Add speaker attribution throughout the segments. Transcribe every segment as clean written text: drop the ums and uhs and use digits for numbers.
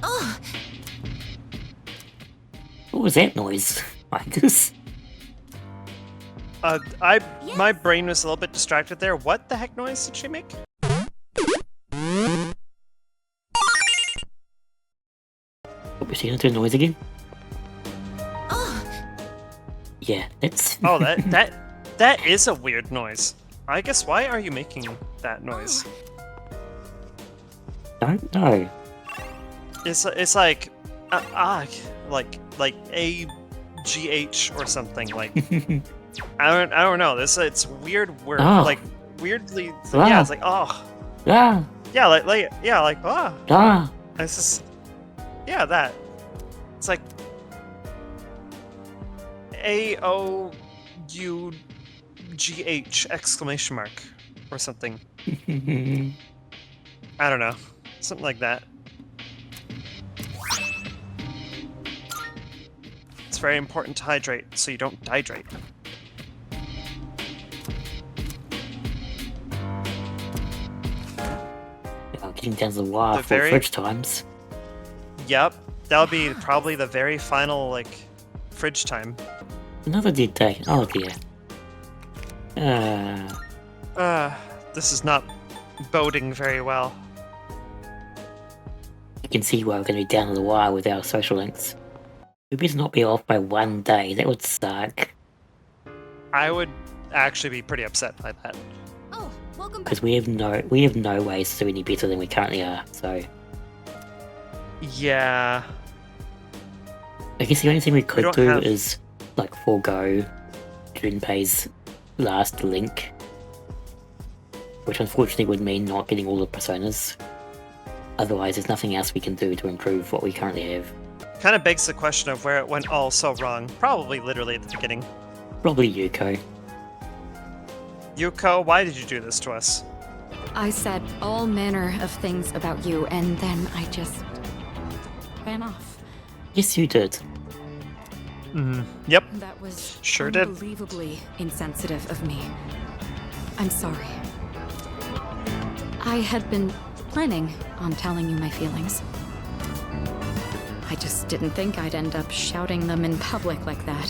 Speaker 1: Oh,
Speaker 2: What was that noise? Marcus?
Speaker 3: My brain was a little bit distracted there. What the heck noise did she make?
Speaker 2: What was she gonna do noise again?
Speaker 1: oh,
Speaker 2: Yeah, that's...
Speaker 3: Oh, that is a weird noise. I guess why are you making that noise?
Speaker 2: Don't know.
Speaker 3: It's like like AGH or something like I don't know. It's weird word like weirdly yeah, it's like oh
Speaker 2: Ah!
Speaker 3: yeah like yeah like ah
Speaker 2: Ah!
Speaker 3: it's just yeah that it's like AOUGH exclamation mark or something. I don't know, something like that. It's very important to hydrate so you don't dehydrate.
Speaker 2: Getting down to the wire for fridge times.
Speaker 3: Yep, that'll be probably the very final, like, fridge time.
Speaker 2: Another dead day. Oh dear.
Speaker 3: This is not boding very well.
Speaker 2: You can see why we're going to be down to the wire with our social links. We better not be off by 1 day. That would suck.
Speaker 3: I would actually be pretty upset by that.
Speaker 1: oh, welcome back.
Speaker 2: Because we have no ways to do any better than we currently are. So
Speaker 3: Yeah.
Speaker 2: I guess the only thing we could
Speaker 3: don't
Speaker 2: do
Speaker 3: have-
Speaker 2: is like forego Junpei's last link, which unfortunately would mean not getting all the personas. Otherwise, there's nothing else we can do to improve what we currently have.
Speaker 3: Kind of begs the question of where it went all so wrong. Probably literally at the beginning.
Speaker 2: Probably Yuko.
Speaker 3: Yuko, why did you do this to us?
Speaker 4: I said all manner of things about you, and then I just ran off.
Speaker 2: Yes, you did.
Speaker 3: Yep.
Speaker 4: That was
Speaker 3: Sure did.
Speaker 4: unbelievably insensitive of me. I'm sorry. I had been planning on telling you my feelings. I just didn't think I'd end up shouting them in public like that.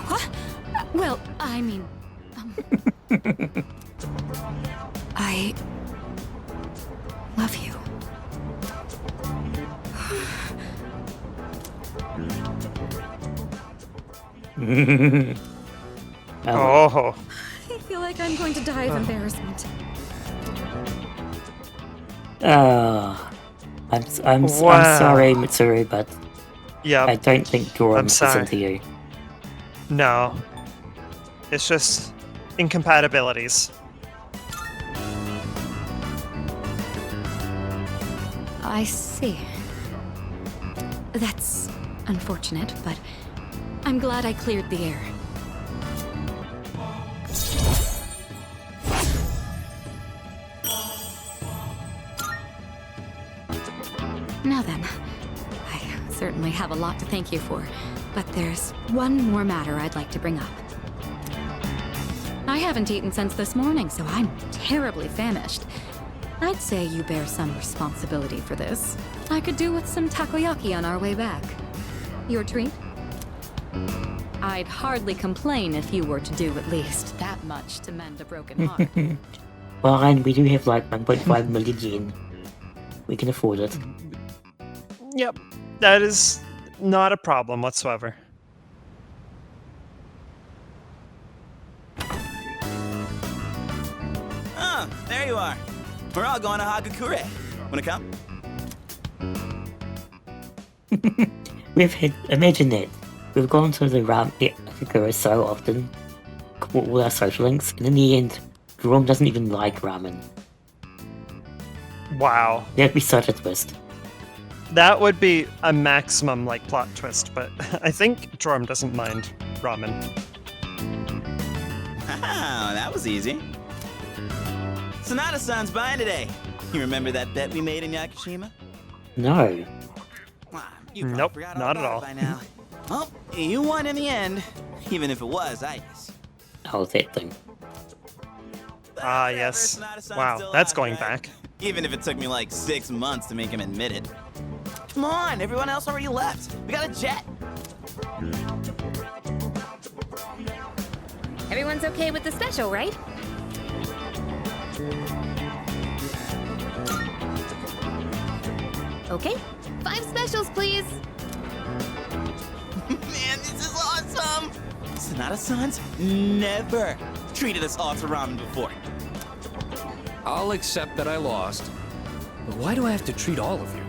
Speaker 4: What? Well, I mean... I... love you.
Speaker 3: Oh.
Speaker 4: I feel like I'm going to die of embarrassment.
Speaker 2: I'm sorry, Mitsuru, but
Speaker 3: Yeah.
Speaker 2: I don't think Joram
Speaker 3: I'm sorry.
Speaker 2: listened to you.
Speaker 3: No. It's just incompatibilities.
Speaker 4: I see. That's unfortunate, but I'm glad I cleared the air. Now then, I certainly have a lot to thank you for, but there's one more matter I'd like to bring up. I haven't eaten since this morning, so I'm terribly famished. I'd say you bear some responsibility for this. I could do with some takoyaki on our way back. Your treat? I'd hardly complain if you were to do at least that much to mend a broken heart.
Speaker 2: Fine, we do have like 1.5 million yen. We can afford it.
Speaker 3: Yep. That is not a problem whatsoever.
Speaker 5: Oh, there you are. We're all going to Hagakure. Wanna come?
Speaker 2: Imagine that. We've gone to the Hagakure so often, all our social links, and in the end, Joram doesn't even like ramen.
Speaker 3: Wow.
Speaker 2: That'd be such a twist.
Speaker 3: That would be a maximum, like, plot twist, but I think Joram doesn't mind ramen.
Speaker 5: Haha, that was easy. Sonata-san's buying today. You remember that bet we made in Yakushima?
Speaker 2: No.
Speaker 5: You probably
Speaker 3: Nope,
Speaker 5: forgot
Speaker 3: not at
Speaker 5: about
Speaker 3: all.
Speaker 5: it by now. Well, you won in the end, even if it was ice.
Speaker 2: Oh, that thing.
Speaker 3: Ah, yes. Wow, that's going back.
Speaker 5: Even if it took me like 6 months to make him admit it. Come on, everyone else already left. We got a jet.
Speaker 1: Everyone's okay with the special, right? Okay. 5 specials, please.
Speaker 5: Man, this is awesome! Sonata-san's never treated us all to ramen before.
Speaker 6: I'll accept that I lost. But why do I have to treat all of you?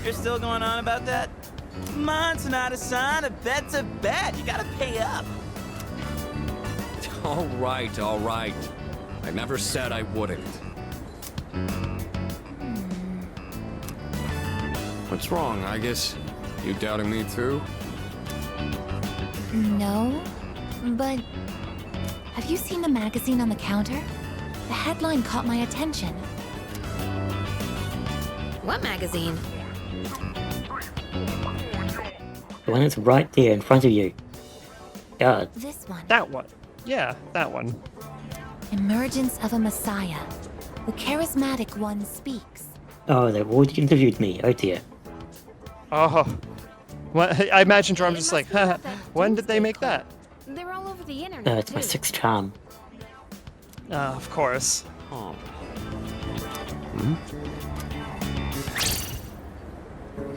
Speaker 5: You're still going on about that? Come on, Sonata-san, a bet's a bet. You gotta pay up.
Speaker 6: All right, all right. I never said I wouldn't. What's wrong, I guess? You doubting me too?
Speaker 4: No, but have you seen the magazine on the counter? The headline caught my attention.
Speaker 1: What magazine?
Speaker 2: The one that's right there in front of you. God.
Speaker 4: This one.
Speaker 3: That one. Yeah, that one.
Speaker 4: Emergence of a Messiah. The charismatic one speaks.
Speaker 2: Oh, they've already interviewed me. Oh dear.
Speaker 3: Oh. Well, I imagine Joram just like, haha, when did they make that?
Speaker 1: They're all over the internet,
Speaker 2: It's my
Speaker 1: too.
Speaker 2: 6th charm.
Speaker 3: Of course.
Speaker 6: Oh.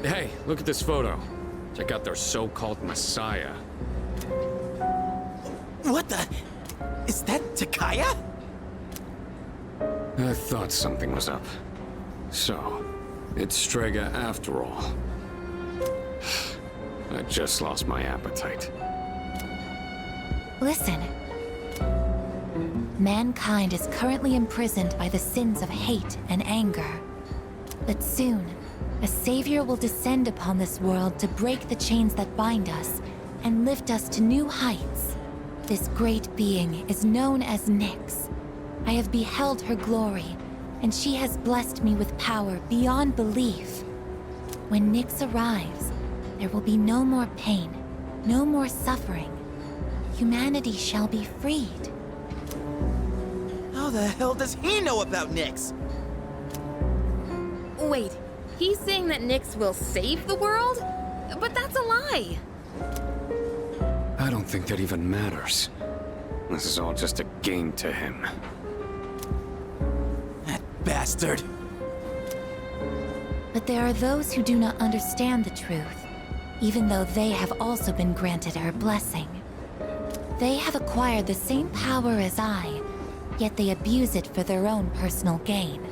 Speaker 6: Hey, look at this photo. Check out their so-called Messiah.
Speaker 5: What the? Is that Takaya?
Speaker 6: I thought something was up. So, it's Strega after all. I just lost my appetite.
Speaker 4: Listen. Mankind is currently imprisoned by the sins of hate and anger. But soon, a savior will descend upon this world to break the chains that bind us and lift us to new heights. This great being is known as NYX. I have beheld her glory, and she has blessed me with power beyond belief. When NYX arrives, there will be no more pain, no more suffering. Humanity shall be freed.
Speaker 5: How the hell does he know about NYX?
Speaker 1: Wait, he's saying that NYX will save the world? But that's a lie.
Speaker 6: I don't think that even matters. This is all just a game to him.
Speaker 5: That bastard.
Speaker 4: But there are those who do not understand the truth, even though they have also been granted her blessing. They have acquired the same power as I, yet they abuse it for their own personal gain.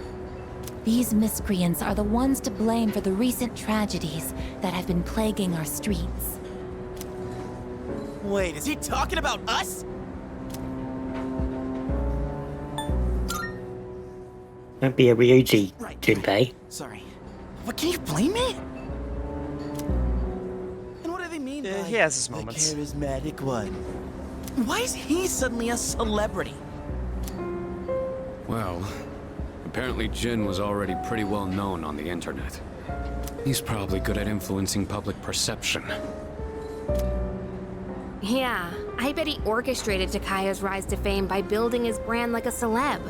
Speaker 4: These miscreants are the ones to blame for the recent tragedies that have been plaguing our streets.
Speaker 5: Wait, is he talking about us?
Speaker 2: Don't be a Ryuji,
Speaker 5: Right.
Speaker 2: Junpei.
Speaker 5: Sorry. What, can you blame me? And what do they mean by
Speaker 3: He has his
Speaker 5: the
Speaker 3: moments.
Speaker 5: charismatic one? Why is he suddenly a celebrity?
Speaker 6: Well, apparently Jin was already pretty well known on the internet. He's probably good at influencing public perception.
Speaker 1: Yeah, I bet he orchestrated Takaya's rise to fame by building his brand like a celeb.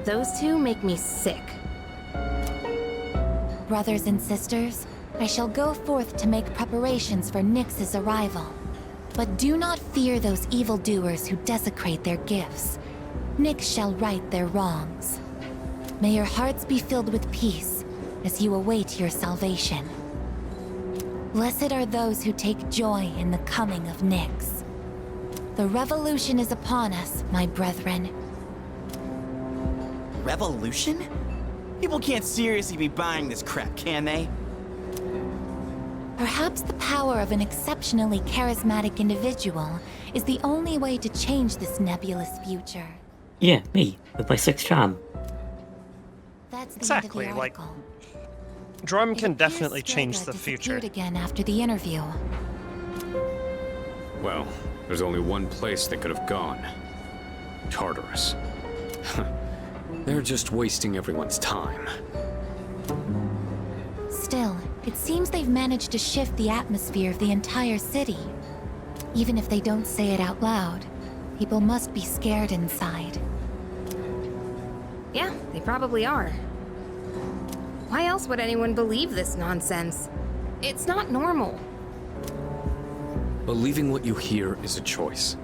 Speaker 1: Those two make me sick.
Speaker 4: Brothers and sisters, I shall go forth to make preparations for NYX's arrival. But do not fear those evildoers who desecrate their gifts. NYX shall right their wrongs. May your hearts be filled with peace as you await your salvation. Blessed are those who take joy in the coming of NYX. The revolution is upon us, my brethren.
Speaker 5: Revolution? People can't seriously be buying this crap, can they?
Speaker 4: Perhaps the power of an exceptionally charismatic individual is the only way to change this nebulous future.
Speaker 2: Yeah, me, with my 6th charm.
Speaker 4: That's the
Speaker 3: Exactly,
Speaker 4: end of the
Speaker 3: like,
Speaker 4: article.
Speaker 3: Joram
Speaker 4: It
Speaker 3: can
Speaker 4: appears
Speaker 3: definitely change
Speaker 4: Strega
Speaker 3: the future.
Speaker 4: disappeared again after the interview.
Speaker 6: Well, there's only one place they could have gone. Tartarus. They're just wasting everyone's time.
Speaker 4: Still, it seems they've managed to shift the atmosphere of the entire city. Even if they don't say it out loud,
Speaker 7: People must be scared inside.
Speaker 1: Yeah, they probably are. Why else would anyone believe this nonsense? It's not normal.
Speaker 6: Believing what you hear is a choice.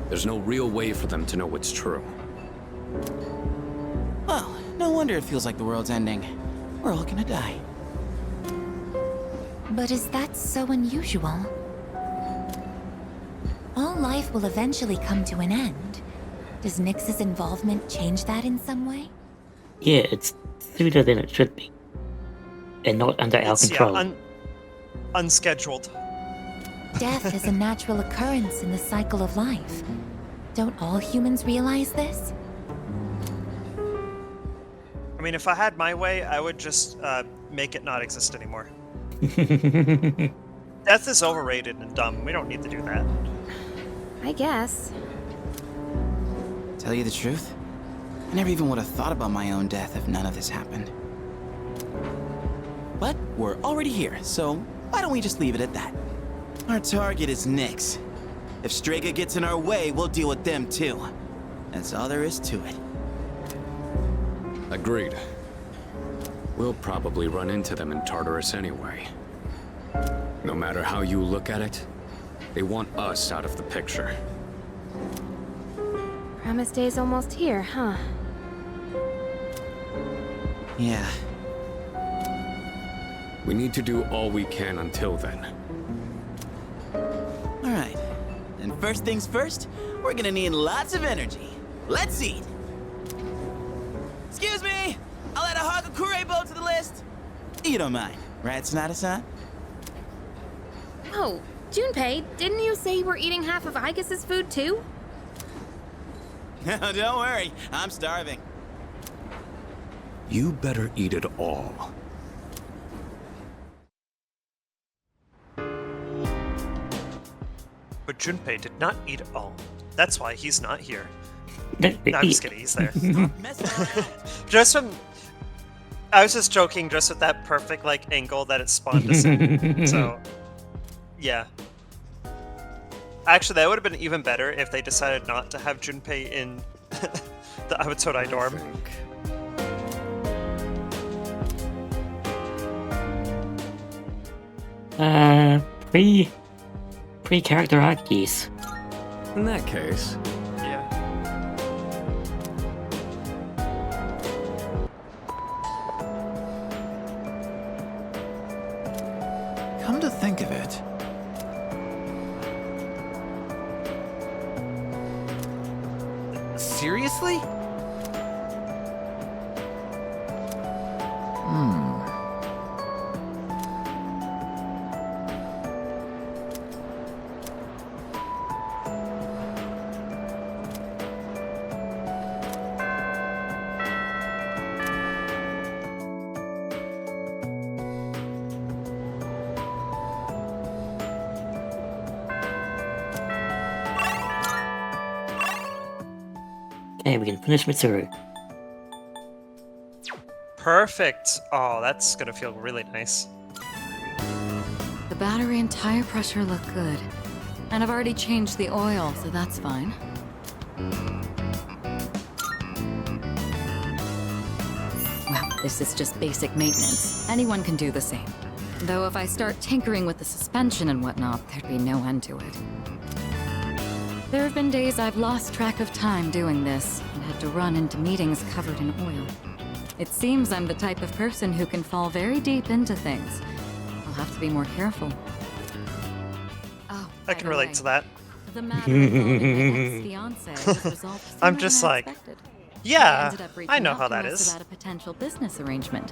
Speaker 6: There's no real way for them to know what's true.
Speaker 5: Well, no wonder it feels like the world's ending. We're all gonna die.
Speaker 7: But is that so unusual? All life will eventually come to an end. Does NYX's involvement change that in some way?
Speaker 2: Yeah, it's sooner than it should be. And not under our control.
Speaker 3: Yeah, unscheduled.
Speaker 7: Death is a natural occurrence in the cycle of life. Don't all humans realize this?
Speaker 3: I mean, if I had my way, I would just make it not exist anymore. Death is overrated and dumb. We don't need to do that.
Speaker 1: I guess.
Speaker 5: Tell you the truth, I never even would have thought about my own death if none of this happened. But we're already here, so why don't we just leave it at that? Our target is NYX. If Strega gets in our way, we'll deal with them too. That's all there is to it.
Speaker 6: Agreed. We'll probably run into them in Tartarus anyway. No matter how you look at it, they want us out of the picture.
Speaker 1: Promise Day's almost here, huh?
Speaker 5: Yeah.
Speaker 6: We need to do all we can until then.
Speaker 5: Alright. And first things first, we're gonna need lots of energy. Let's eat! Excuse me! I'll add a Hagakure bow to the list! You don't mind, right, Sonata-san?
Speaker 1: Oh, Junpei, didn't you say you were eating half of Aigus's food too?
Speaker 5: No, don't worry. I'm starving.
Speaker 6: You better eat it all.
Speaker 3: But Junpei did not eat it all. That's why he's not here.
Speaker 2: No,
Speaker 3: No, I'm just kidding. He's there.
Speaker 5: Stop messing around.
Speaker 3: Just from... I was just joking, just with that perfect, like, angle that it spawned us in. So, yeah. Actually, that would have been even better if they decided not to have Junpei in the Amatodai dorm.
Speaker 2: Pre-character arc, yes.
Speaker 6: In that case,
Speaker 3: Yeah.
Speaker 5: Come to think of it, seriously?
Speaker 2: Okay, we can finish Mitsuru.
Speaker 3: Perfect. Oh, that's gonna feel really nice.
Speaker 4: The battery and tire pressure look good. And I've already changed the oil, so that's fine. Well, this is just basic maintenance. Anyone can do the same. Though if I start tinkering with the suspension and whatnot, there'd be no end to it. There have been days I've lost track of time doing this, and had to run into meetings covered in oil. It seems I'm the type of person who can fall very deep into things. I'll have to be more careful. Oh,
Speaker 3: I can relate to that.
Speaker 4: The matter involving my ex-fiance was resolved sooner
Speaker 3: I'm just
Speaker 4: than I
Speaker 3: like,
Speaker 4: expected.
Speaker 3: yeah,
Speaker 4: I ended up
Speaker 3: I
Speaker 4: reaching
Speaker 3: know
Speaker 4: out
Speaker 3: how
Speaker 4: to
Speaker 3: that
Speaker 4: us
Speaker 3: is.
Speaker 4: about a potential business arrangement,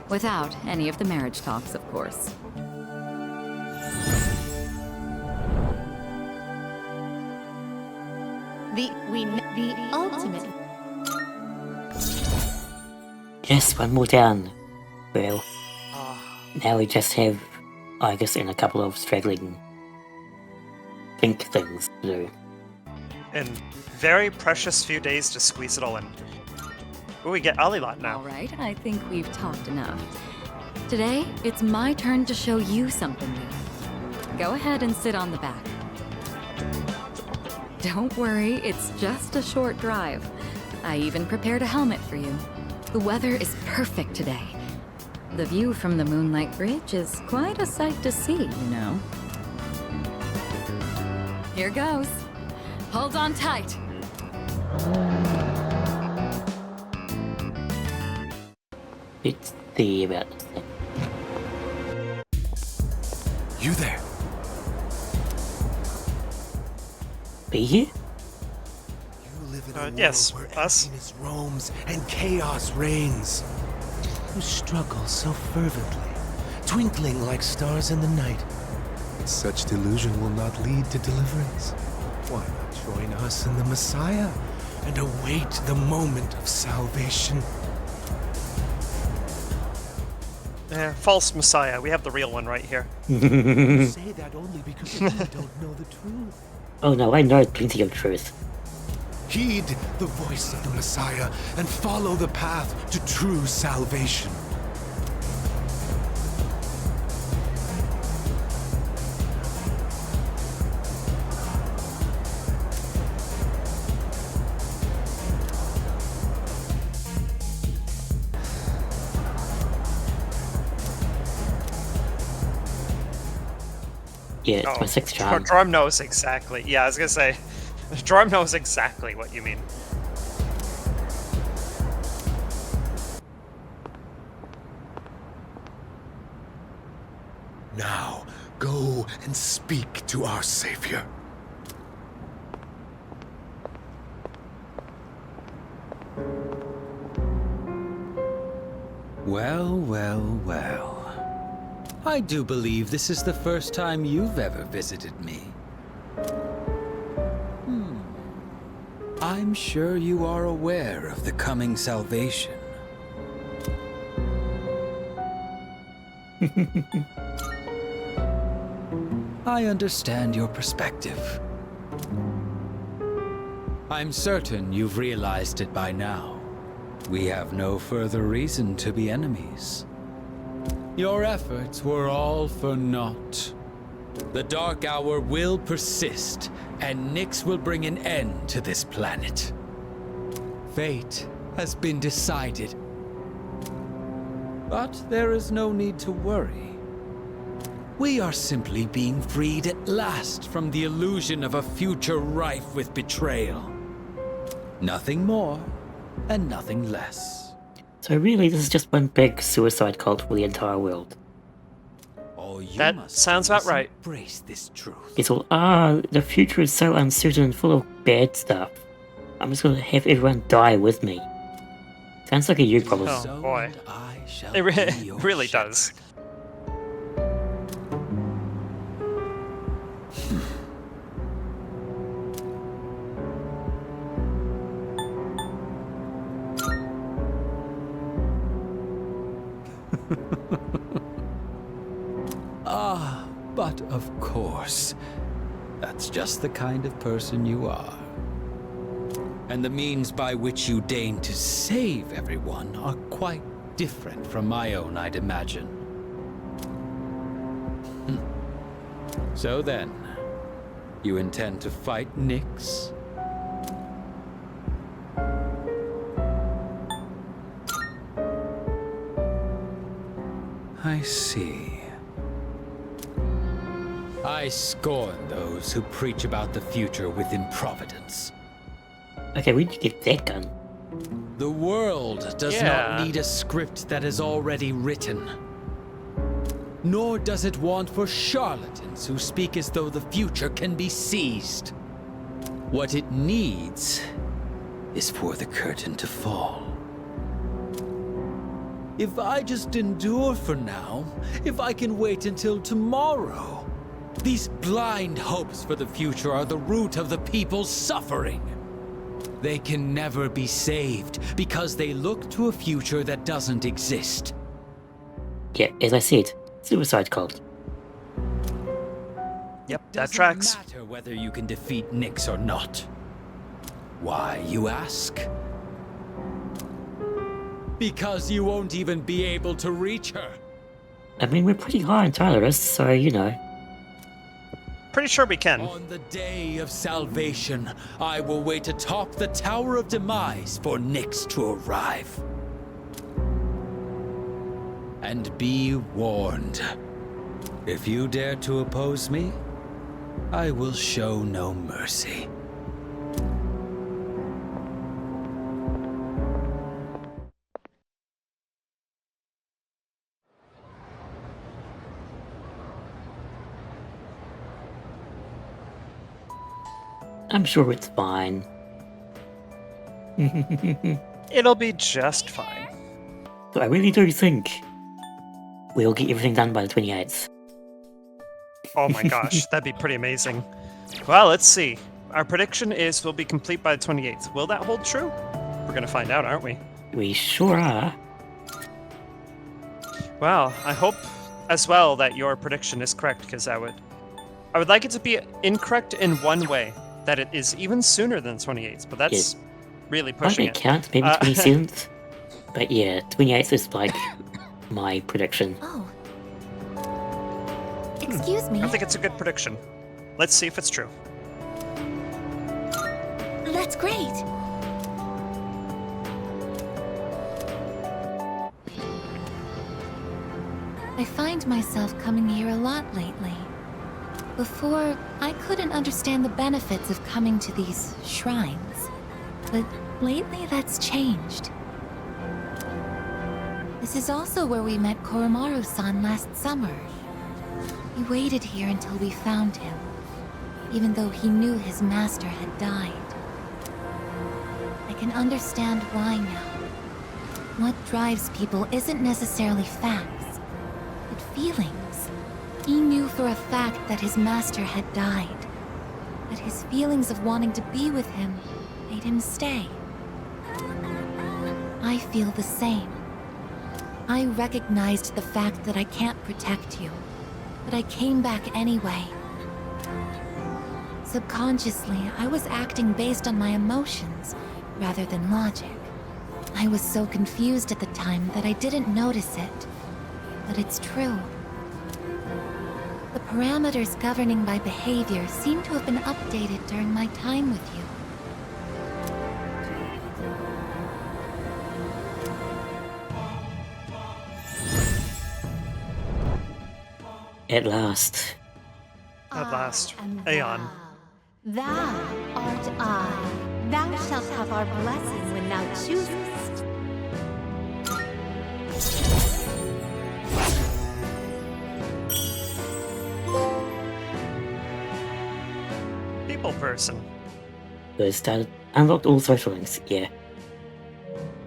Speaker 4: without any of the marriage talks, of course.
Speaker 7: The ultimate.
Speaker 2: Yes, one more down. Well,
Speaker 3: Oh,
Speaker 2: now we just have Argus and a couple of straggling pink things to do.
Speaker 3: and very precious few days to squeeze it all in. Ooh, we get Alilot now.
Speaker 4: All right, I think we've talked enough. Today, it's my turn to show you something new. Go ahead and sit on the back. Don't worry, it's just a short drive. I even prepared a helmet for you. The weather is perfect today. The view from the Moonlight Bridge is quite a sight to see, you know. Here goes. Hold on tight.
Speaker 2: Let's see about this thing.
Speaker 8: You there?
Speaker 2: Be here?
Speaker 8: You live in a world
Speaker 3: yes,
Speaker 8: where
Speaker 3: us.
Speaker 8: emptiness roams and chaos reigns. You struggle so fervently, twinkling like stars in the night. But such delusion will not lead to deliverance. Why not join us in the Messiah and await the moment of salvation?
Speaker 3: False Messiah. We have the real one right here.
Speaker 8: You say that only because you don't know the truth.
Speaker 2: Oh no, I know plenty of truth.
Speaker 8: Heed the voice of the Messiah and follow the path to true salvation.
Speaker 2: Yeah, it's my sixth charm.
Speaker 3: Joram knows exactly. Yeah, I was gonna say, Joram knows exactly what you mean.
Speaker 8: Now, go and speak to our Savior.
Speaker 9: Well, well, well. I do believe this is the first time you've ever visited me. I'm sure you are aware of the coming salvation. I understand your perspective. I'm certain you've realized it by now. We have no further reason to be enemies. Your efforts were all for naught. The Dark Hour will persist, and NYX will bring an end to this planet. Fate has been decided. But there is no need to worry. We are simply being freed at last from the illusion of a future rife with betrayal. Nothing more, and nothing less.
Speaker 2: So really, this is just one big suicide cult for the entire world.
Speaker 9: All you
Speaker 3: That
Speaker 9: must
Speaker 3: sounds
Speaker 9: do
Speaker 3: about
Speaker 9: is
Speaker 3: right.
Speaker 9: Embrace this truth.
Speaker 2: It's all, the future is so uncertain and full of bad stuff. I'm just gonna have everyone die with me. Sounds like a you problem.
Speaker 3: Oh,
Speaker 9: So
Speaker 3: boy.
Speaker 9: I shall
Speaker 3: It
Speaker 9: be your
Speaker 3: really does.
Speaker 9: shepherd. But of course, that's just the kind of person you are. And the means by which you deign to save everyone are quite different from my own, I'd imagine. So then, you intend to fight NYX? I see. I scorn those who preach about the future with improvidence.
Speaker 2: Okay, where'd you get that gun?
Speaker 9: The world does
Speaker 3: Yeah.
Speaker 9: not need a script that is already written. Nor does it want for charlatans who speak as though the future can be seized. What it needs is for the curtain to fall. If I just endure for now, if I can wait until tomorrow, these blind hopes for the future are the root of the people's suffering. They can never be saved because they look to a future that doesn't exist.
Speaker 2: Yeah, as I said, suicide cult.
Speaker 3: Yep, that
Speaker 9: Doesn't
Speaker 3: tracks.
Speaker 9: matter whether you can defeat NYX or not. Why, you ask? Because you won't even be able to reach her.
Speaker 2: I mean, we're pretty high on Tylerus, so you know.
Speaker 3: pretty sure we can.
Speaker 9: On the day of salvation, I will wait atop the Tower of Demise for NYX to arrive. And be warned. If you dare to oppose me, I will show no mercy.
Speaker 2: I'm sure it's fine.
Speaker 3: It'll be just fine.
Speaker 2: So I really do think we'll get everything done by the 28th.
Speaker 3: Oh my gosh, that'd be pretty amazing. Well, let's see. Our prediction is we'll be complete by the 28th. Will that hold true? We're gonna find out, aren't we?
Speaker 2: We sure are.
Speaker 3: Well, I hope as well that your prediction is correct, because I would like it to be incorrect in one way, that it is even sooner than 28th, but that's really pushing
Speaker 2: Might
Speaker 3: it.
Speaker 2: count, maybe 27th. But yeah, 28th is like my prediction.
Speaker 7: Oh. Excuse me.
Speaker 3: I think it's a good prediction. Let's see if it's true.
Speaker 7: That's great. I find myself coming here a lot lately. Before, I couldn't understand the benefits of coming to these shrines. But lately that's changed. This is also where we met Koromaru-san last summer. He waited here until we found him, even though he knew his master had died. I can understand why now. What drives people isn't necessarily facts, but feelings. He knew for a fact that his master had died, but his feelings of wanting to be with him made him stay. I feel the same. I recognized the fact that I can't protect you, but I came back anyway. Subconsciously, I was acting based on my emotions rather than logic. I was so confused at the time that I didn't notice it, but it's true. The parameters governing my behavior seem to have been updated during my time with you.
Speaker 2: At last.
Speaker 3: At last.
Speaker 10: am
Speaker 3: Aeon.
Speaker 10: Thou art I. Thou shalt have our blessing when thou choosest.
Speaker 3: People person.
Speaker 2: So started, unlocked all social links, yeah.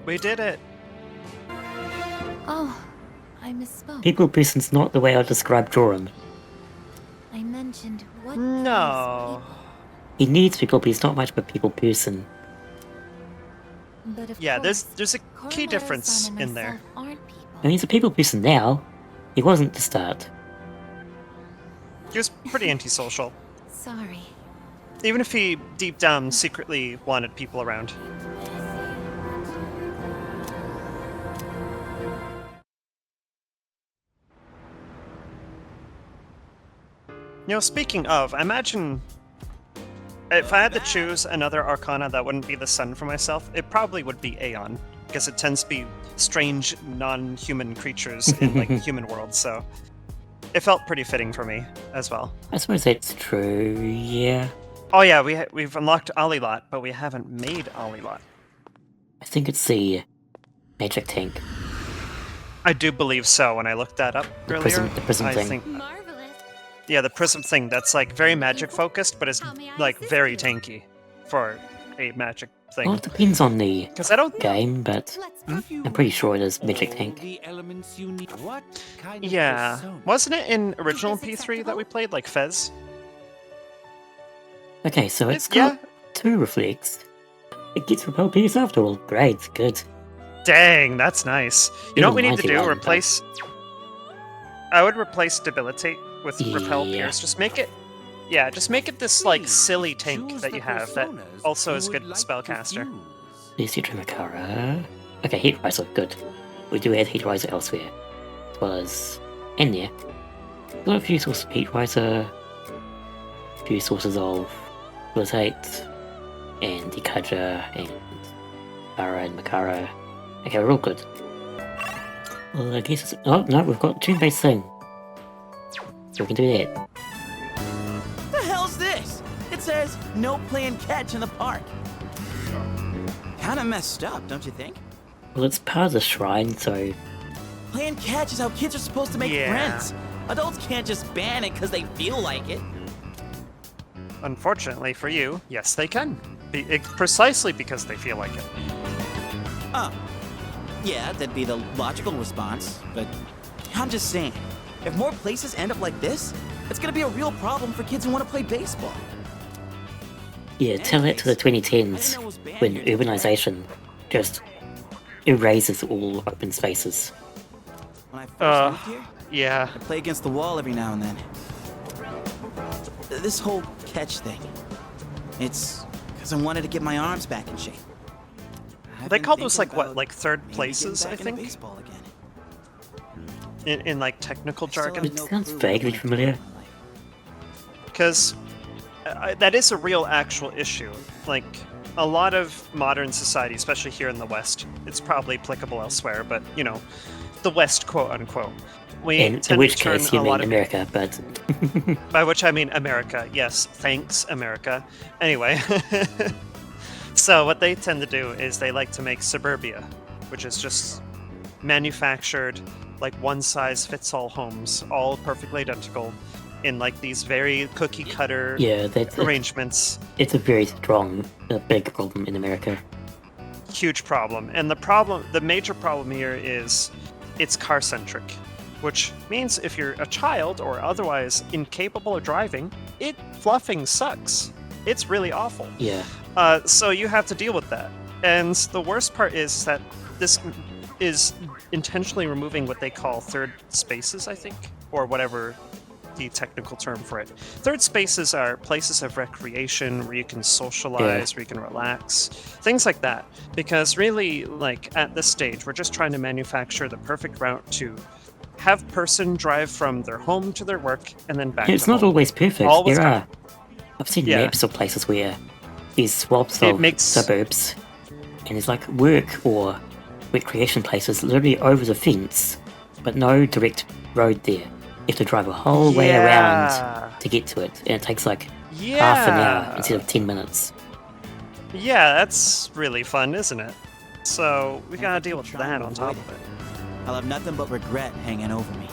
Speaker 3: We did it.
Speaker 7: Oh, I misspoke.
Speaker 2: People person's not the way I describe Joram.
Speaker 7: I mentioned what
Speaker 3: No.
Speaker 2: He needs people, but he's not much of a people person.
Speaker 7: But of
Speaker 3: Yeah,
Speaker 7: course,
Speaker 3: there's a key
Speaker 7: Koromaru-san
Speaker 3: difference
Speaker 7: and
Speaker 3: in there.
Speaker 7: myself aren't people.
Speaker 2: And he's a people person now. He wasn't to start.
Speaker 3: He was pretty antisocial.
Speaker 7: Sorry.
Speaker 3: Even if he deep down secretly wanted people around. You know, speaking of, I imagine if I had to choose another Arcana that wouldn't be the sun for myself, it probably would be Aeon, because it tends to be strange, non-human creatures in like human worlds. So it felt pretty fitting for me as well.
Speaker 2: I suppose that's true, yeah.
Speaker 3: Oh yeah, we've unlocked Alilot, but we haven't made Alilot.
Speaker 2: I think it's the magic tank.
Speaker 3: I do believe so. When I looked that up earlier,
Speaker 2: the prism
Speaker 3: I
Speaker 2: thing.
Speaker 3: think
Speaker 10: Marvelous.
Speaker 3: yeah, the prism thing that's like very magic focused, but is like very tanky for a magic
Speaker 2: Well,
Speaker 3: thing.
Speaker 2: it depends on the
Speaker 3: Because I don't.
Speaker 2: game, but I'm pretty sure it is magic tank.
Speaker 3: Yeah, wasn't it in original P3 that we played, like Fez?
Speaker 2: Okay, so it's
Speaker 3: Yeah.
Speaker 2: got 2 reflects. It gets repel pierce after all. Great, good.
Speaker 3: Dang, that's nice. You know what we need to do?
Speaker 2: 91,
Speaker 3: Replace. I would replace debilitate with repel
Speaker 2: Yeah.
Speaker 3: pierce. Just make it. Yeah, just make it this like silly tank that you have that also is good spellcaster.
Speaker 2: There's your Trimakara. Okay, Heat Riser, good. We do add Heat Riser elsewhere. As well as in there. A lot of useful Heat Riser. few sources of Blizzate and Ikaja and Ara and Makara. Okay, we're all good. Well, I guess it's... Oh, no, we've got turn-based thing. So we can do that.
Speaker 5: What the hell's this? It says, no playing catch in the park. Kinda messed up, don't you think?
Speaker 2: Well, it's part of the shrine, so...
Speaker 5: Playing catch is how kids are supposed to make
Speaker 3: Yeah.
Speaker 5: friends. Adults can't just ban it because they feel like it.
Speaker 3: Unfortunately for you, yes, they can. Precisely because they feel like it.
Speaker 5: Oh. Yeah, that'd be the logical response, but I'm just saying, if more places end up like this, it's gonna be a real problem for kids who want to play baseball.
Speaker 2: Yeah, tell that to the 2010s, when urbanization just erases all open spaces.
Speaker 5: When I first moved here,
Speaker 3: Yeah.
Speaker 5: I play against the wall every now and then. This whole catch thing, it's because I wanted to get my arms back in shape. I've
Speaker 3: They
Speaker 5: been
Speaker 3: call those
Speaker 5: thinking
Speaker 3: like what,
Speaker 5: about
Speaker 3: like third
Speaker 5: maybe
Speaker 3: places, I
Speaker 5: getting back into
Speaker 3: think?
Speaker 5: baseball again.
Speaker 3: In like technical
Speaker 5: I still have
Speaker 3: jargon.
Speaker 2: It
Speaker 5: no
Speaker 2: sounds
Speaker 5: clue what
Speaker 2: vaguely
Speaker 5: I do
Speaker 2: familiar.
Speaker 5: with my life.
Speaker 3: Because that is a real actual issue. Like, a lot of modern society, especially here in the West, it's probably applicable elsewhere, but, you know, the West, quote-unquote. We
Speaker 2: In
Speaker 3: tend
Speaker 2: which
Speaker 3: to turn
Speaker 2: case you
Speaker 3: a
Speaker 2: mean
Speaker 3: lot of...
Speaker 2: America, but...
Speaker 3: By which I mean America. Yes, thanks, America. Anyway. So what they tend to do is they like to make suburbia, which is just manufactured, like one-size-fits-all homes, all perfectly identical, in like these very cookie-cutter
Speaker 2: Yeah, that's
Speaker 3: arrangements.
Speaker 2: it's a very strong, big problem in America.
Speaker 3: Huge problem. And the major problem here is it's car-centric, which means if you're a child or otherwise incapable of driving, it fluffing sucks. It's really awful.
Speaker 2: Yeah.
Speaker 3: So you have to deal with that. And the worst part is that this is intentionally removing what they call third spaces, I think, or whatever the technical term for it. Third spaces are places of recreation where you can socialize, where you can relax, things like that. Because really, like, at this stage, we're just trying to manufacture the perfect route to have person drive from their home to their work and then back
Speaker 2: It's
Speaker 3: to
Speaker 2: not
Speaker 3: home.
Speaker 2: always perfect.
Speaker 3: Always
Speaker 2: There
Speaker 3: got-
Speaker 2: are... I've seen
Speaker 3: Yeah.
Speaker 2: maps of places where there's swaps
Speaker 3: It
Speaker 2: of
Speaker 3: makes-
Speaker 2: suburbs, and there's like work or recreation places literally over the fence, but no direct road there. You have to drive a whole way
Speaker 3: Yeah.
Speaker 2: around to get to it, and it takes like half an hour instead of 10 minutes.
Speaker 3: Yeah, that's really fun, isn't it? So we
Speaker 5: And
Speaker 3: gotta
Speaker 5: if I
Speaker 3: deal
Speaker 5: keep
Speaker 3: with
Speaker 5: trying
Speaker 3: that
Speaker 5: to
Speaker 3: on top
Speaker 5: avoid
Speaker 3: of it.
Speaker 5: I'll have nothing but regret hanging over me.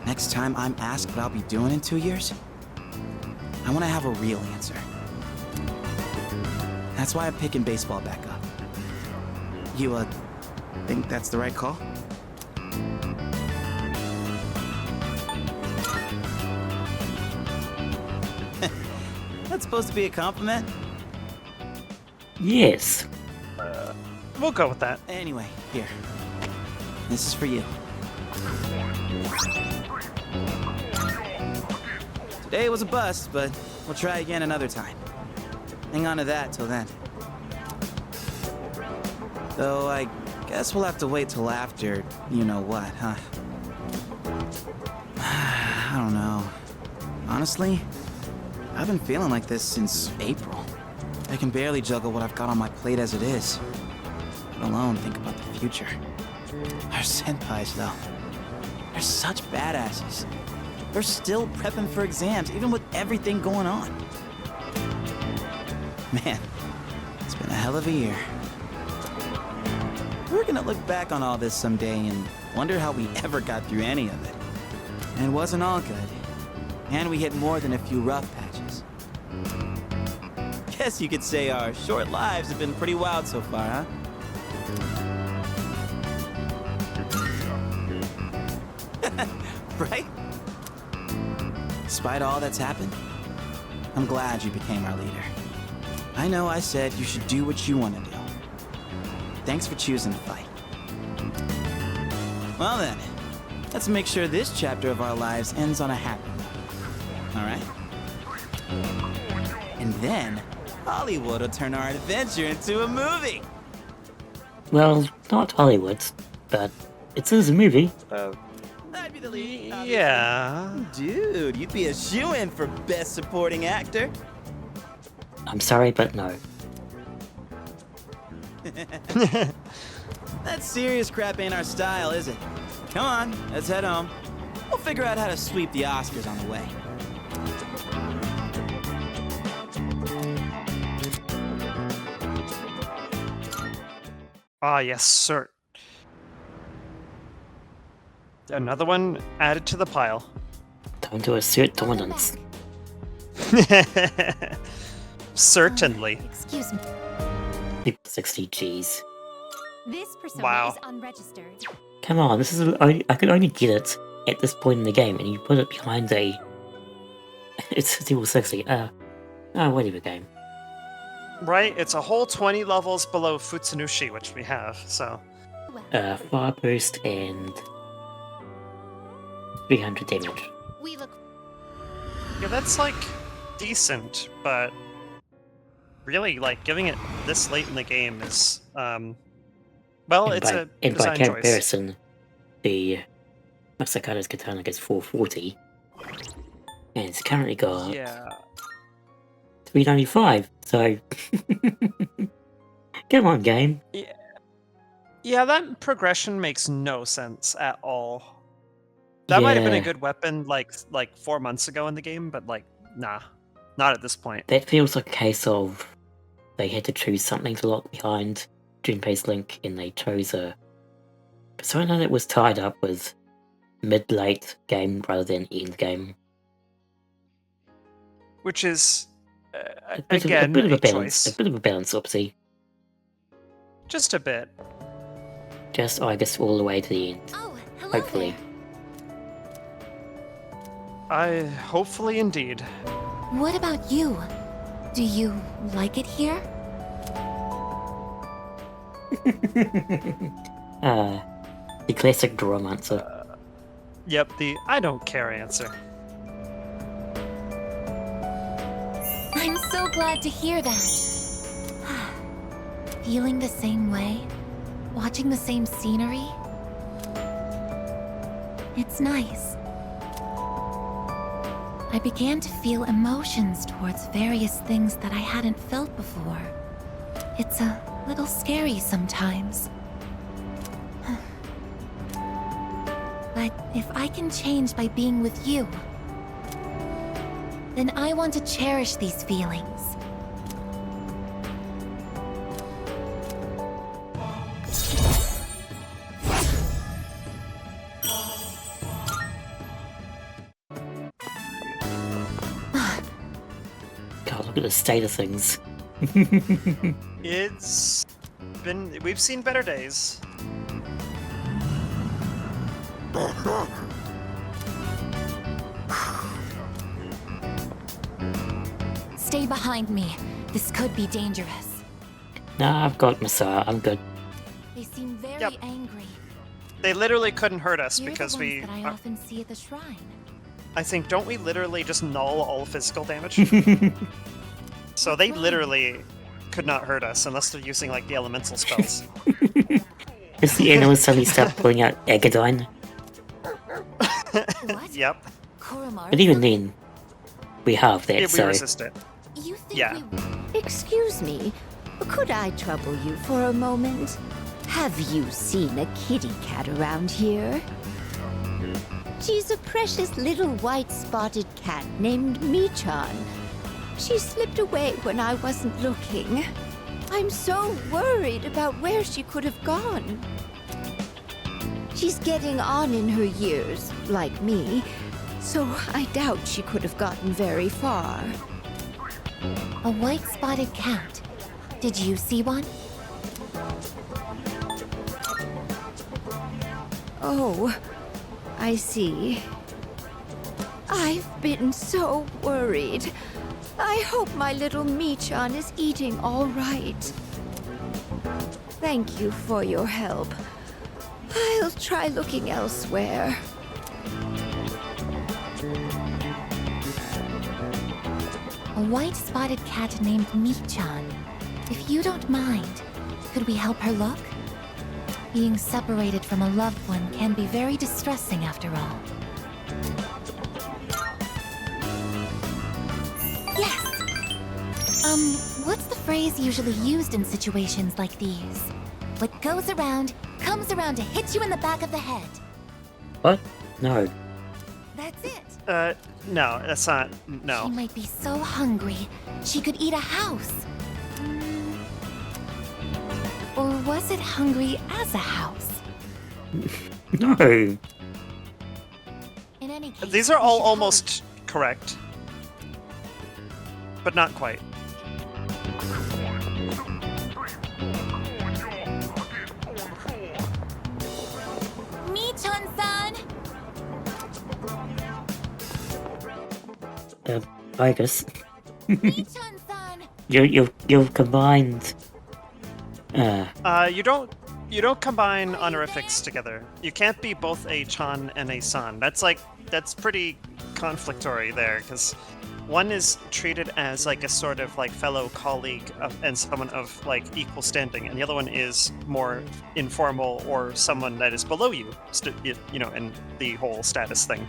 Speaker 5: Next time I'm asked what I'll be doing in 2 years, I want to have a real answer. That's why I'm picking baseball back up. You, think that's the right call? That's supposed to be a compliment?
Speaker 2: Yes.
Speaker 3: We'll go with that.
Speaker 5: Anyway, here. This is for you. Today was a bust, but we'll try again another time. Hang on to that till then. Though I guess we'll have to wait till after you know what, huh? I don't know. Honestly, I've been feeling like this since April. I can barely juggle what I've got on my plate as it is. Let alone think about the future. Our senpais, though. They're such badasses. They're still prepping for exams, even with everything going on. Man, it's been a hell of a year. We're gonna look back on all this someday and wonder how we ever got through any of it. And it wasn't all good. And we hit more than a few rough patches. Guess you could say our short lives have been pretty wild so far, huh? Right? Despite all that's happened, I'm glad you became our leader. I know I said you should do what you want to do. Thanks for choosing to fight. Well then, let's make sure this chapter of our lives ends on a happy note. All right? And then, Hollywood will turn our adventure into a movie.
Speaker 2: Well, not Hollywood, but it is a movie.
Speaker 5: That'd be the lead.
Speaker 3: Yeah.
Speaker 5: Dude, you'd be a shoo-in for Best Supporting Actor.
Speaker 2: I'm sorry, but no.
Speaker 5: That serious crap ain't our style, is it? Come on, let's head home. We'll figure out how to sweep the Oscars on the way.
Speaker 3: Ah, yes, sir. Another one added to the pile.
Speaker 2: Time to assert dominance.
Speaker 3: Certainly.
Speaker 7: Excuse me.
Speaker 2: 60 G's.
Speaker 7: This persona
Speaker 3: Wow.
Speaker 7: is unregistered.
Speaker 2: Come on, this is I could only get it at this point in the game, and you put it behind a. It's equal 60. Whatever game.
Speaker 3: Right? It's a whole 20 levels below Futsunushi, which we have, so.
Speaker 2: Fire boost and 300 damage.
Speaker 7: We look.
Speaker 3: Yeah, that's like decent, but really, like, giving it this late in the game is, well,
Speaker 2: And
Speaker 3: it's
Speaker 2: by,
Speaker 3: a
Speaker 2: and by
Speaker 3: design choice.
Speaker 2: comparison, the Masakata's katana gets 440, and it's currently got
Speaker 3: Yeah.
Speaker 2: 395. So, come on, game.
Speaker 3: Yeah, that progression makes no sense at all. That might have been a
Speaker 2: Yeah.
Speaker 3: good weapon like 4 months ago in the game, but like, nah, not at this point.
Speaker 2: That feels like a case of they had to choose something to lock behind Junpei's Link, and they chose a persona that was tied up with mid-late game rather than end game.
Speaker 3: Which is,
Speaker 2: a
Speaker 3: again,
Speaker 2: bit of
Speaker 3: a
Speaker 2: a balance,
Speaker 3: choice.
Speaker 2: a bit of a balance, Opsy.
Speaker 3: Just a bit.
Speaker 2: Just, I guess, all the way to the end.
Speaker 7: Oh, hello
Speaker 2: Hopefully.
Speaker 3: Hopefully indeed.
Speaker 7: there. What about you? Do you like it here?
Speaker 2: The classic Joram answer.
Speaker 3: Yep, the I don't care answer.
Speaker 7: I'm so glad to hear that. Feeling the same way? Watching the same scenery? It's nice. I began to feel emotions towards various things that I hadn't felt before. It's a little scary sometimes. But if I can change by being with you, then I want to cherish these feelings.
Speaker 2: God, look at the state of things.
Speaker 3: It's been we've seen better days.
Speaker 7: Stay behind me. This could be dangerous.
Speaker 2: Nah, I've got Masaya, I'm good.
Speaker 7: They seem very
Speaker 3: Yep.
Speaker 7: angry.
Speaker 3: They literally couldn't hurt us
Speaker 7: You're
Speaker 3: because
Speaker 7: the
Speaker 3: we.
Speaker 7: ones that I often see at the shrine.
Speaker 3: I think don't we literally just null all physical damage? So they literally could not hurt us unless they're using like the elemental spells.
Speaker 2: Does the animals suddenly start pulling out Agadine?
Speaker 7: What?
Speaker 3: Yep.
Speaker 7: Koromaru?
Speaker 2: But even then, we have that,
Speaker 3: Yeah, we
Speaker 2: so...
Speaker 3: resist it.
Speaker 7: You think
Speaker 3: Yeah.
Speaker 7: we...
Speaker 11: Excuse me, could I trouble you for a moment? Have you seen a kitty cat around here? She's a precious little white spotted cat named Michan. She slipped away when I wasn't looking. I'm so worried about where she could have gone. She's getting on in her years, like me, so I doubt she could have gotten very far.
Speaker 7: A white spotted cat. Did you see one?
Speaker 11: Oh, I see. I've been so worried. I hope my little Michan is eating all right. Thank you for your help. I'll try looking elsewhere.
Speaker 7: A white spotted cat named Michan. If you don't mind, could we help her look? Being separated from a loved one can be very distressing after all. Yes! What's the phrase usually used in situations like these? What goes around, comes around to hit you in the back of the head.
Speaker 2: What? No.
Speaker 7: That's it.
Speaker 3: No, that's not.
Speaker 7: She
Speaker 3: No.
Speaker 7: might be so hungry, she could eat a house. Or was it hungry as a house?
Speaker 2: No.
Speaker 7: In any case,
Speaker 3: These are
Speaker 7: we
Speaker 3: all
Speaker 7: should
Speaker 3: almost correct, but not quite.
Speaker 7: hope. Mi-chan-san!
Speaker 2: I guess.
Speaker 7: Mi-chan-san!
Speaker 2: You've combined.
Speaker 3: You don't combine honorifics together. You can't be both a Chan and a San. That's pretty conflictory there, because one is treated as like a sort of like fellow colleague and someone of like equal standing, and the other one is more informal or someone that is below you, in the whole status thing.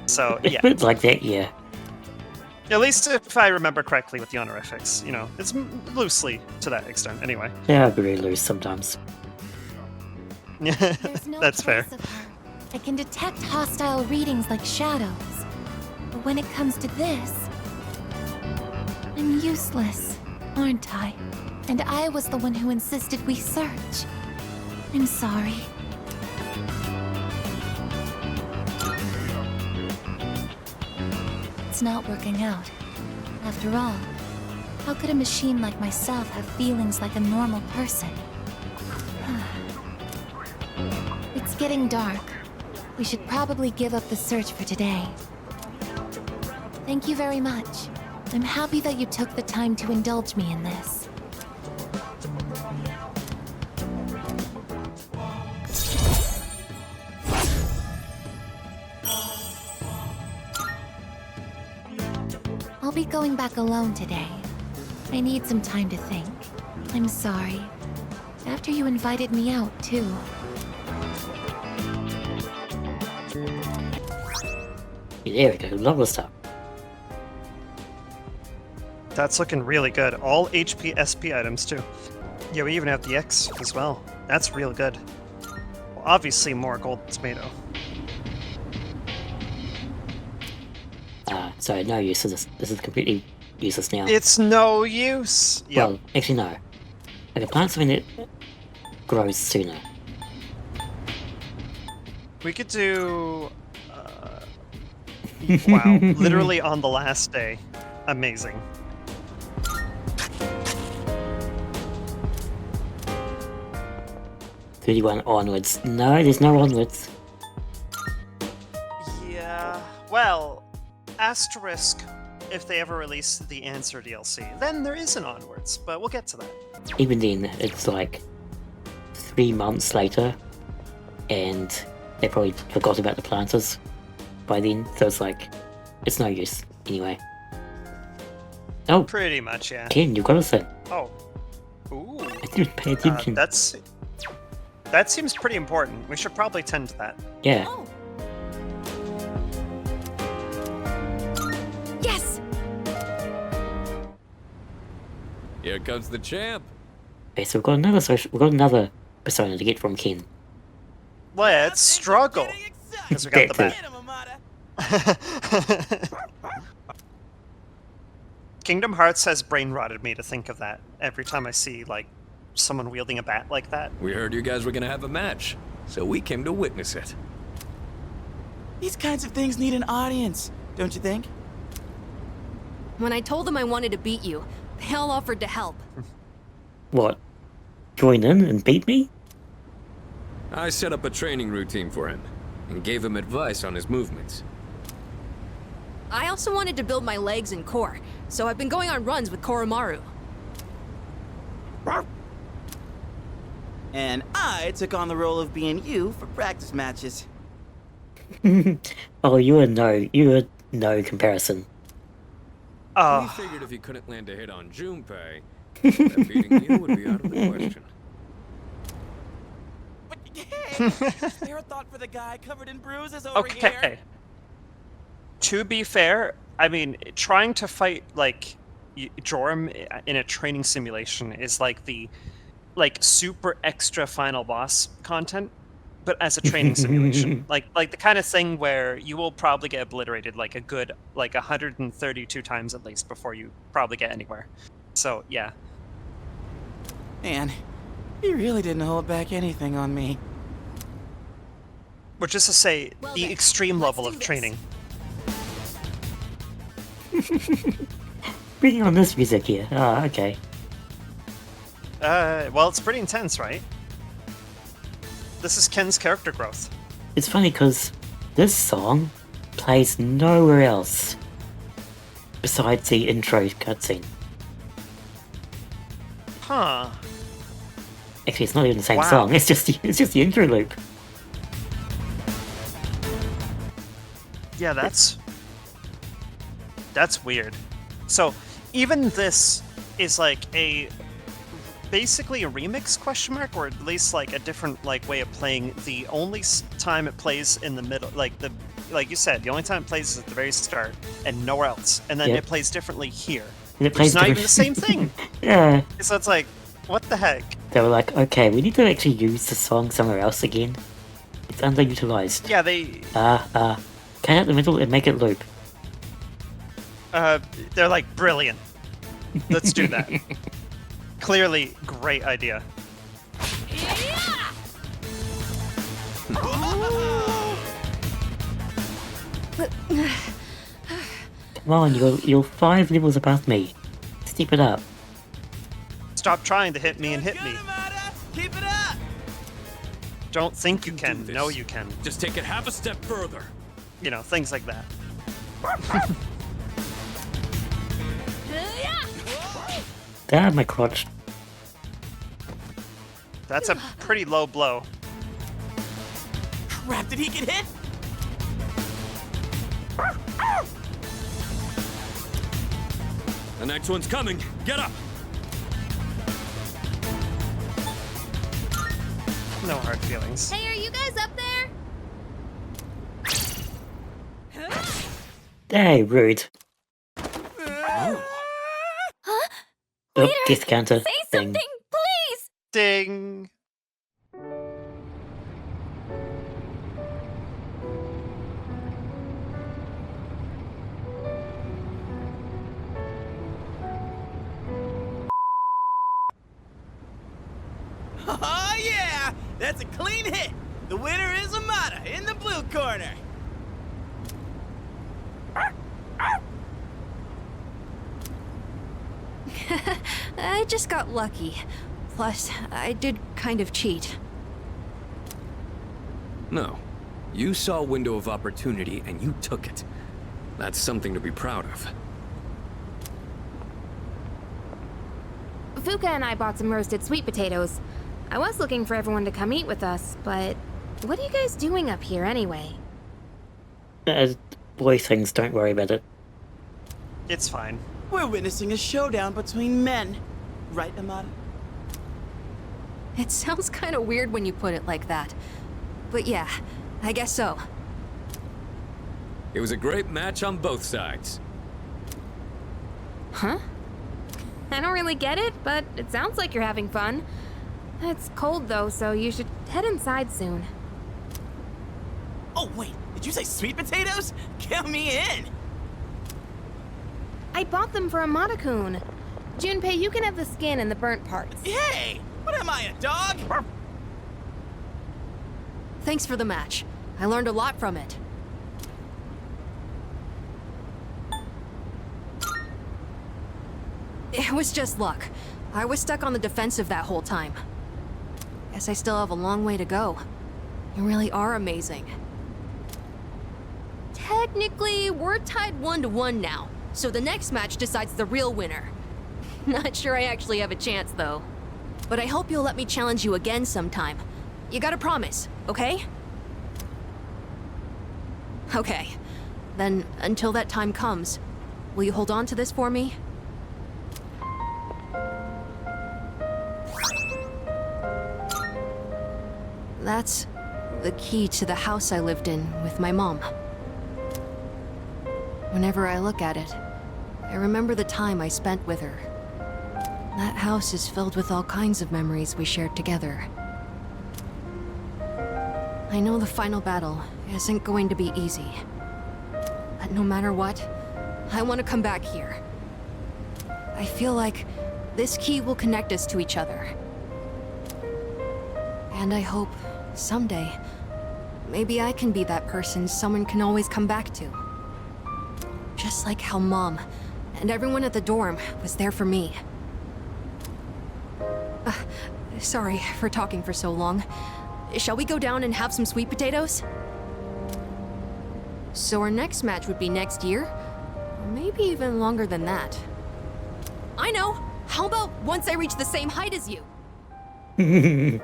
Speaker 3: So
Speaker 2: It's
Speaker 3: yeah,
Speaker 2: a bit like that, yeah.
Speaker 3: at least if I remember correctly with the honorifics, it's loosely to that extent. Anyway,
Speaker 2: They are very loose sometimes.
Speaker 7: There's no
Speaker 3: that's fair.
Speaker 7: trace of her. I can detect hostile readings like shadows. But when it comes to this, I'm useless, aren't I? And I was the one who insisted we search. I'm sorry. It's not working out. After all, how could a machine like myself have feelings like a normal person? It's getting dark. We should probably give up the search for today. Thank you very much. I'm happy that you took the time to indulge me in this. I'll be going back alone today. I need some time to think. I'm sorry. After you invited me out, too.
Speaker 2: There we go, lovely stuff.
Speaker 3: That's looking really good. All HP SP items too. Yeah, we even have the X as well. That's real good. Well, obviously more gold tomato.
Speaker 2: So no use of this. This is completely useless now.
Speaker 3: It's no use. Yep.
Speaker 2: Well, actually no. I can plant something that grows sooner.
Speaker 3: We could do. Wow! Literally on the last day. Amazing.
Speaker 2: $31 onwards. No, there's no onwards.
Speaker 3: Yeah. Well, asterisk. If they ever release the Answer DLC, then there is an onwards. But we'll get to that.
Speaker 2: Even then, it's like 3 months later, and they probably forgot about the planters by then, so it's like, it's no use anyway. Oh,
Speaker 3: Pretty much, yeah.
Speaker 2: Ken, you got us in.
Speaker 3: Oh. Ooh.
Speaker 2: I didn't pay attention.
Speaker 3: That seems pretty important. We should probably tend to that.
Speaker 2: Yeah.
Speaker 7: Oh. Yes!
Speaker 6: Here comes the champ.
Speaker 2: Okay, so we've got another persona to get from Ken.
Speaker 3: Let's struggle. Because we got the
Speaker 2: That
Speaker 3: bat. Kingdom Hearts has brain rotted me to think of that every time I see like someone wielding a bat like that.
Speaker 6: We heard you guys were gonna have a match, so we came to witness it.
Speaker 5: These kinds of things need an audience, don't you think?
Speaker 12: When I told them I wanted to beat you, they all offered to help.
Speaker 2: What? Join in and beat me?
Speaker 6: I set up a training routine for him, and gave him advice on his movements.
Speaker 12: I also wanted to build my legs and core, so I've been going on runs with Koromaru.
Speaker 5: And I took on the role of being you for practice matches.
Speaker 2: Oh, you are no comparison.
Speaker 6: We figured if he couldn't land a hit on Junpei, that beating you would be out of the question.
Speaker 5: Spare a thought for the guy covered in bruises over here.
Speaker 3: Okay. To be fair, I mean, trying to fight like Joram in a training simulation is like the super extra final boss content, but as a training simulation. Like the kind of thing where you will probably get obliterated like a good 132 times at least before you probably get anywhere. So yeah.
Speaker 5: Man, he really didn't hold back anything on me.
Speaker 3: Which is to say,
Speaker 12: Well
Speaker 3: the
Speaker 12: then,
Speaker 3: extreme
Speaker 12: let's
Speaker 3: level
Speaker 12: do
Speaker 3: of
Speaker 12: this.
Speaker 3: training.
Speaker 2: Bringing on this music here. Ah, okay.
Speaker 3: Well, it's pretty intense, right? This is Ken's character growth.
Speaker 2: It's funny because this song plays nowhere else besides the intro cutscene.
Speaker 3: Huh.
Speaker 2: Actually, it's not even the same
Speaker 3: Wow.
Speaker 2: song. It's just the intro loop.
Speaker 3: Yeah, that's weird. So, even this is like basically a remix question mark, or at least like a different way of playing. The only time it plays in the middle, like you said, the only time it plays is at the very start and nowhere else, and then
Speaker 2: Yep.
Speaker 3: it plays differently here.
Speaker 2: And it
Speaker 3: It's
Speaker 2: plays
Speaker 3: not even
Speaker 2: different-
Speaker 3: the same thing.
Speaker 2: Yeah.
Speaker 3: So it's like, what the heck?
Speaker 2: They were like, okay, we need to actually use the song somewhere else again. It's underutilized.
Speaker 3: Yeah, they
Speaker 2: Cut out the middle and make it loop.
Speaker 3: they're like, brilliant. Let's do that. Clearly, great idea.
Speaker 2: Come on, you're 5 levels above me. Step it up.
Speaker 3: Stop trying to hit me and hit me.
Speaker 5: Keep it up!
Speaker 3: Don't think you
Speaker 6: do
Speaker 3: can.
Speaker 6: this.
Speaker 3: No, you can.
Speaker 6: Just take it half a step further.
Speaker 3: You know, things like that.
Speaker 2: Damn, my crotch.
Speaker 3: That's a pretty low blow.
Speaker 5: Crap, did he get hit?
Speaker 6: The next one's coming. Get up.
Speaker 3: No hard feelings.
Speaker 1: Hey, are you guys up there?
Speaker 2: Hey, rude.
Speaker 1: Huh?
Speaker 2: Oh, death counter
Speaker 1: Say
Speaker 2: thing.
Speaker 1: something, please!
Speaker 3: Ding!
Speaker 5: Oh yeah! That's a clean hit! The winner is Amada in the blue corner!
Speaker 12: I just got lucky. Plus, I did kind of cheat.
Speaker 6: No. You saw a window of opportunity and you took it. That's something to be proud of.
Speaker 1: Fuka and I bought some roasted sweet potatoes. I was looking for everyone to come eat with us, but what are you guys doing up here anyway?
Speaker 2: Boy things, don't worry about it.
Speaker 3: It's fine.
Speaker 5: We're witnessing a showdown between men. Right, Amada?
Speaker 12: It sounds kind of weird when you put it like that. But yeah, I guess so.
Speaker 6: It was a great match on both sides.
Speaker 1: Huh? I don't really get it, but it sounds like you're having fun. It's cold though, so you should head inside soon.
Speaker 5: Oh wait, did you say sweet potatoes? Count me in!
Speaker 1: I bought them for Amada-kun. Junpei, you can have the skin and the burnt parts.
Speaker 5: Hey! What am I, a dog?
Speaker 12: Thanks for the match. I learned a lot from it. It was just luck. I was stuck on the defensive that whole time. Guess I still have a long way to go. You really are amazing. Technically, we're tied 1-1 now, so the next match decides the real winner. Not sure I actually have a chance, though. But I hope you'll let me challenge you again sometime. You gotta promise, okay? Okay. Then, until that time comes, will you hold on to this for me? That's the key to the house I lived in with my mom. Whenever I look at it, I remember the time I spent with her. That house is filled with all kinds of memories we shared together. I know the final battle isn't going to be easy. But no matter what, I want to come back here. I feel like this key will connect us to each other. And I hope, someday, maybe I can be that person someone can always come back to. Just like how Mom and everyone at the dorm was there for me. Sorry for talking for so long. Shall we go down and have some sweet potatoes? So our next match would be next year? Or maybe even longer than that. I know! How about once I reach the same height as you? And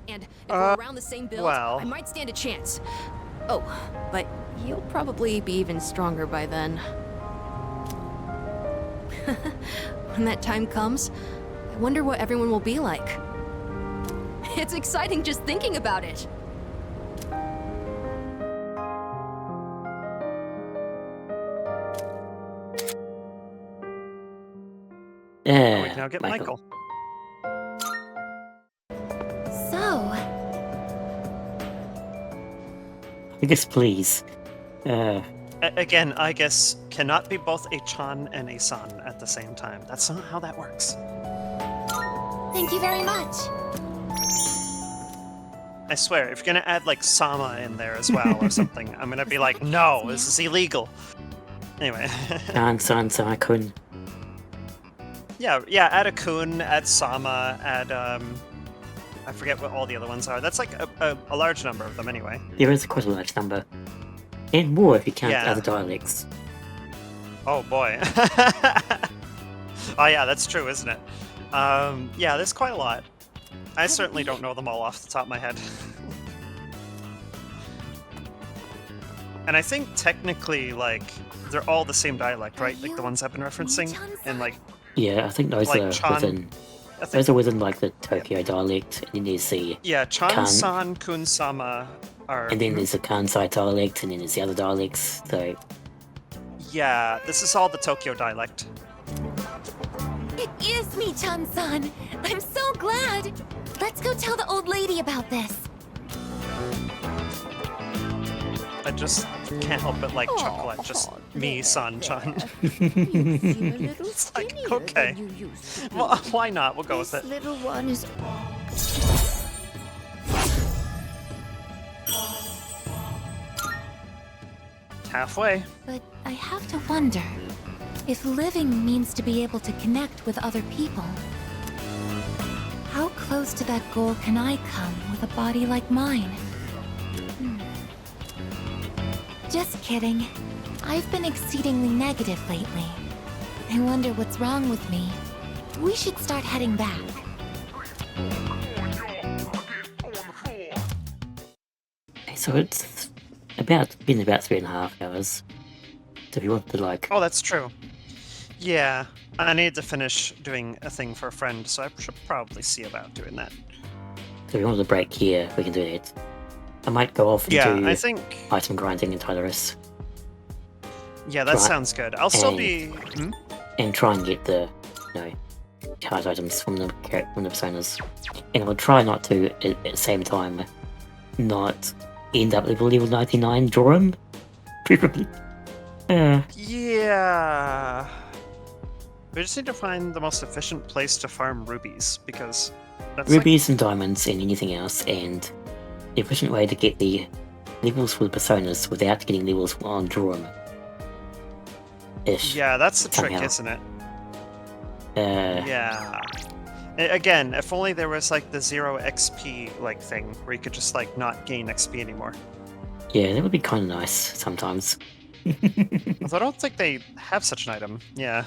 Speaker 12: if we're around the same build,
Speaker 3: well.
Speaker 12: I might stand a chance. Oh, but you'll probably be even stronger by then. When that time comes, I wonder what everyone will be like. It's exciting just thinking about it.
Speaker 3: We can now get Michael.
Speaker 7: So,
Speaker 2: Yes, please.
Speaker 3: Again, I guess cannot be both a Chan and a San at the same time. That's not how that works.
Speaker 7: thank you very much.
Speaker 3: I swear, if you're gonna add like Sama in there as well or something, I'm gonna be like, no, this is illegal. Anyway.
Speaker 2: Kun.
Speaker 3: Yeah, add a Kun, add Sama, add I forget what all the other ones are. That's like a large number of them anyway.
Speaker 2: There is quite a large number. And more if you count
Speaker 3: Yeah.
Speaker 2: other dialects.
Speaker 3: Oh boy. Oh yeah, that's true, isn't it? Yeah, there's quite a lot. I certainly don't know them all off the top of my head. And I think technically, like, they're all the same dialect, right? Like the ones I've been referencing, and like,
Speaker 2: Yeah, I think those
Speaker 3: Like
Speaker 2: are
Speaker 3: Chan-
Speaker 2: within.
Speaker 3: I think,
Speaker 2: Those are within like the Tokyo dialect, and then there's the
Speaker 3: yeah, Chan,
Speaker 2: Kan.
Speaker 3: San, Kun, Sama are.
Speaker 2: and then there's the Kansai dialect, and then there's the other dialects. So
Speaker 3: Yeah, this is all the Tokyo dialect.
Speaker 7: It is me, Chan-san. I'm so glad. Let's go tell the old lady about this.
Speaker 3: I just can't help but like chuckle at just me, San-chan. It's like, okay. Well, why not? We'll go with it.
Speaker 11: Little one is.
Speaker 3: Halfway.
Speaker 7: But I have to wonder if living means to be able to connect with other people. How close to that goal can I come with a body like mine? Just kidding. I've been exceedingly negative lately. I wonder what's wrong with me. We should start heading back.
Speaker 2: So it's been about 3.5 hours. So if you want to like,
Speaker 3: Oh, that's true. Yeah, I need to finish doing a thing for a friend, so I should probably see about doing that.
Speaker 2: so if you want to break here, we can do that. I might go off and
Speaker 3: Yeah,
Speaker 2: do
Speaker 3: I think.
Speaker 2: item grinding in Tylerus
Speaker 3: Yeah, that
Speaker 2: Right.
Speaker 3: sounds good. I'll still
Speaker 2: And-
Speaker 3: be.
Speaker 2: and try and get the, card items from the personas. And I'll try not to at the same time not end up level 99 Joram, preferably.
Speaker 3: Yeah. We just need to find the most efficient place to farm rubies because that's like,
Speaker 2: Rubies and diamonds and anything else, and the efficient way to get the levels for the personas without getting levels on Joram. Ish.
Speaker 3: yeah, that's the trick,
Speaker 2: somehow.
Speaker 3: isn't it?
Speaker 2: Yeah.
Speaker 3: Yeah. Again, if only there was like the 0 XP like thing where you could just like not gain XP anymore.
Speaker 2: Yeah, that would be kind of nice sometimes.
Speaker 3: Although I don't think they have such an item. Yeah.